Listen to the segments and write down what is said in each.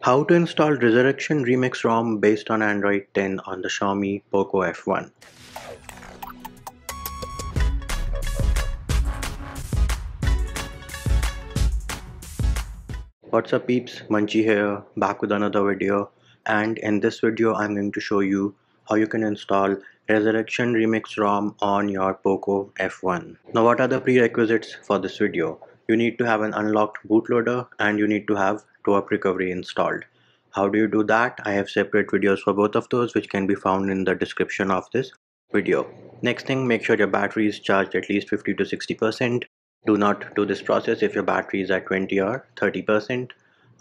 How to install Resurrection Remix ROM based on Android 10 on the Xiaomi Poco F1. What's up peeps, Munchie here, back with another video, and in this video I'm going to show you how you can install Resurrection Remix ROM on your Poco F1. Now what are the prerequisites for this video? You need to have an unlocked bootloader and you need to have Tweap Recovery installed. How do you do that? I have separate videos for both of those which can be found in the description of this video. Next thing, make sure your battery is charged at least 50 to 60%. Do not do this process if your battery is at 20 or 30%.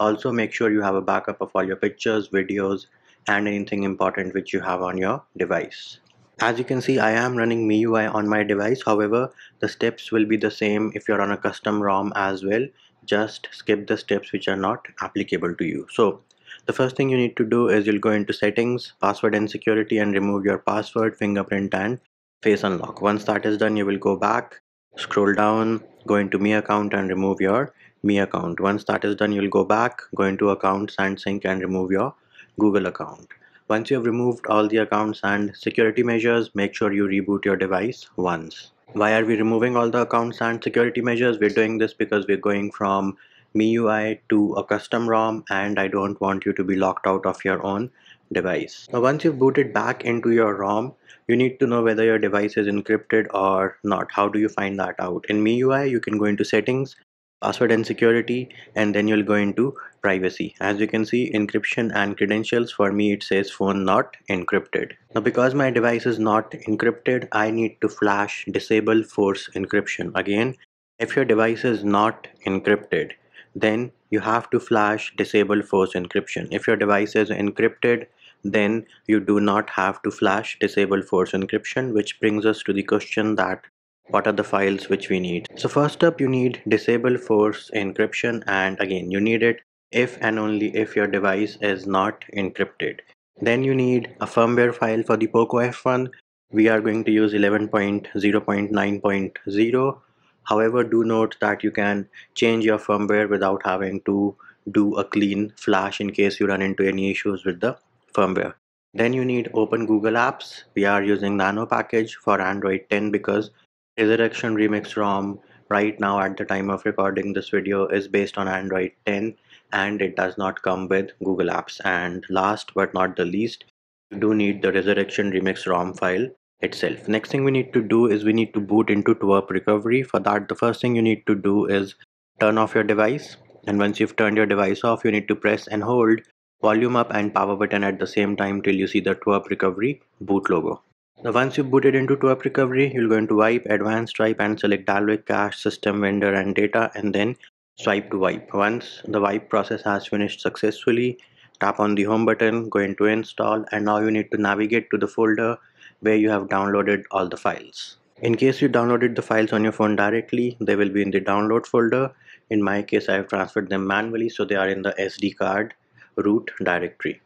Also make sure you have a backup of all your pictures, videos and anything important which you have on your device. As you can see, I am running MIUI on my device. However, the steps will be the same if you're on a custom ROM as well. Just skip the steps which are not applicable to you. So the first thing you need to do is you'll go into settings, password and security, and remove your password, fingerprint and face unlock. Once that is done, you will go back, scroll down, go into Me account and remove your Me account. Once that is done, you'll go back, go into accounts and sync and remove your Google account. Once you have removed all the accounts and security measures, make sure you reboot your device once. Why are we removing all the accounts and security measures? We're doing this because we're going from MIUI to a custom ROM and I don't want you to be locked out of your own device. Now once you've booted back into your ROM, you need to know whether your device is encrypted or not. How do you find that out? In MIUI, you can go into settings, password and security, and then you'll go into privacy. As you can see, encryption and credentials, for me it says phone not encrypted. Now because my device is not encrypted, I need to flash disable force encryption. Again, if your device is not encrypted, then you have to flash disable force encryption. If your device is encrypted, then you do not have to flash disable force encryption, which brings us to the question that what are the files which we need. So first up, you need disable force encryption, and again you need it if and only if your device is not encrypted. Then you need a firmware file for the Poco F1. We are going to use 11.0.9.0. However, do note that you can change your firmware without having to do a clean flash in case you run into any issues with the firmware. Then you need open Google Apps. We are using Nano package for Android 10 because Resurrection Remix ROM right now at the time of recording this video is based on Android 10 and it does not come with Google Apps. And last but not the least, you do need the Resurrection Remix ROM file itself. Next thing we need to do is we need to boot into Tweap Recovery. For that, the first thing you need to do is turn off your device, and once you've turned your device off, you need to press and hold volume up and power button at the same time till you see the Tweap Recovery boot logo. Now once you've booted into Tweap Recovery, you'll go into Wipe, Advanced Wipe and select Dalvik Cache, System, Vendor and Data, and then swipe to wipe. Once the wipe process has finished successfully, tap on the home button, go into install, and now you need to navigate to the folder where you have downloaded all the files. In case you downloaded the files on your phone directly, they will be in the download folder. In my case, I have transferred them manually, so they are in the SD card root directory.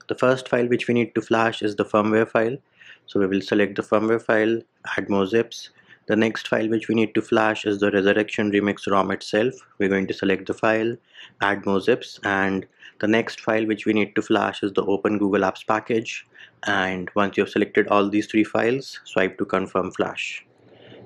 The first file which we need to flash is the firmware file. So we will select the firmware file, add more zips. The next file which we need to flash is the Resurrection Remix ROM itself. We're going to select the file, add more zips, and the next file which we need to flash is the Open Google Apps package. And once you have selected all these three files, swipe to confirm flash.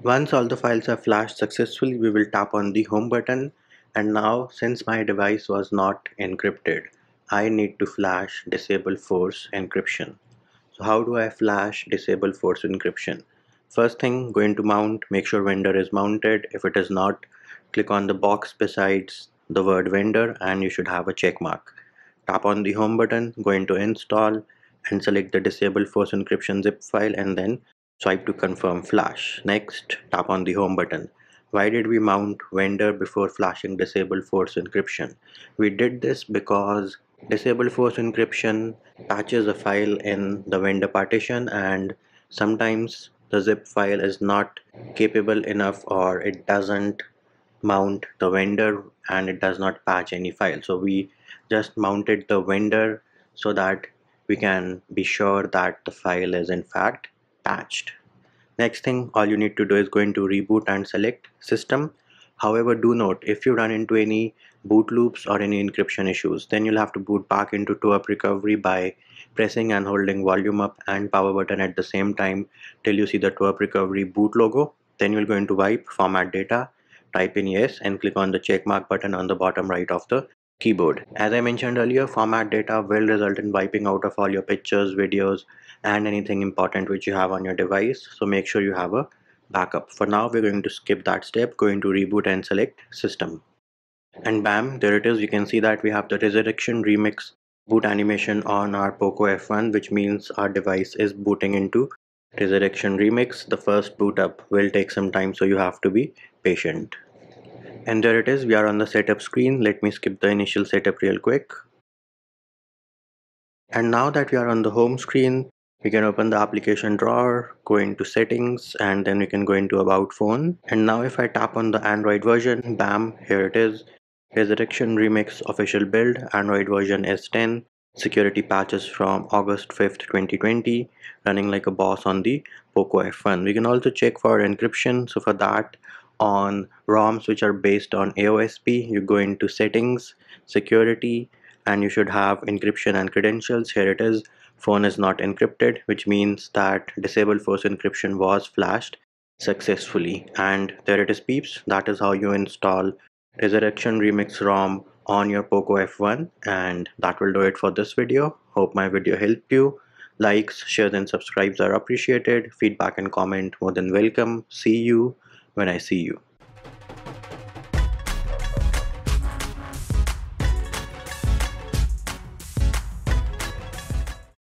Once all the files are flashed successfully, we will tap on the home button. And now, since my device was not encrypted, I need to flash disable force encryption. So how do I flash disable force encryption? First thing, go into mount, make sure vendor is mounted. If it is not, click on the box besides the word vendor and you should have a check mark. Tap on the home button, go into install and select the disable force encryption zip file and then swipe to confirm flash. Next, tap on the home button. Why did we mount vendor before flashing disable force encryption? We did this because disable force encryption patches a file in the vendor partition and sometimes the zip file is not capable enough or it doesn't mount the vendor and it does not patch any file. So we just mounted the vendor so that we can be sure that the file is in fact patched. Next thing, all you need to do is go into reboot and select system. However, do note, if you run into any boot loops or any encryption issues. Then you'll have to boot back into Tweap Recovery by pressing and holding volume up and power button at the same time till you see the Tweap Recovery boot logo. Then you'll go into wipe, format data, type in yes and click on the check mark button on the bottom right of the keyboard. As I mentioned earlier, format data will result in wiping out of all your pictures, videos, and anything important which you have on your device. So make sure you have a backup. For now, we're going to skip that step, go into reboot and select system. And bam, there it is. You can see that we have the resurrection remix boot animation on our Poco F1, which means our device is booting into resurrection remix. The first boot up will take some time, so you have to be patient. And there it is, we are on the setup screen. Let me skip the initial setup real quick. And now that we are on the home screen, we can open the application drawer, go into settings, and then we can go into about phone. And now if I tap on the Android version, bam, here it is. Resurrection Remix official build, Android version S10, security patches from August 5th, 2020, running like a boss on the Poco F1. We can also check for encryption. So for that, on ROMs which are based on AOSP, you go into settings, security, and you should have encryption and credentials. Here it is. Phone is not encrypted, which means that disable force encryption was flashed successfully. And there it is, peeps. That is how you install Resurrection Remix ROM on your Poco F1, and that will do it for this video. Hope my video helped you. Likes, shares and subscribes are appreciated. Feedback and comment more than welcome. See you when I see you.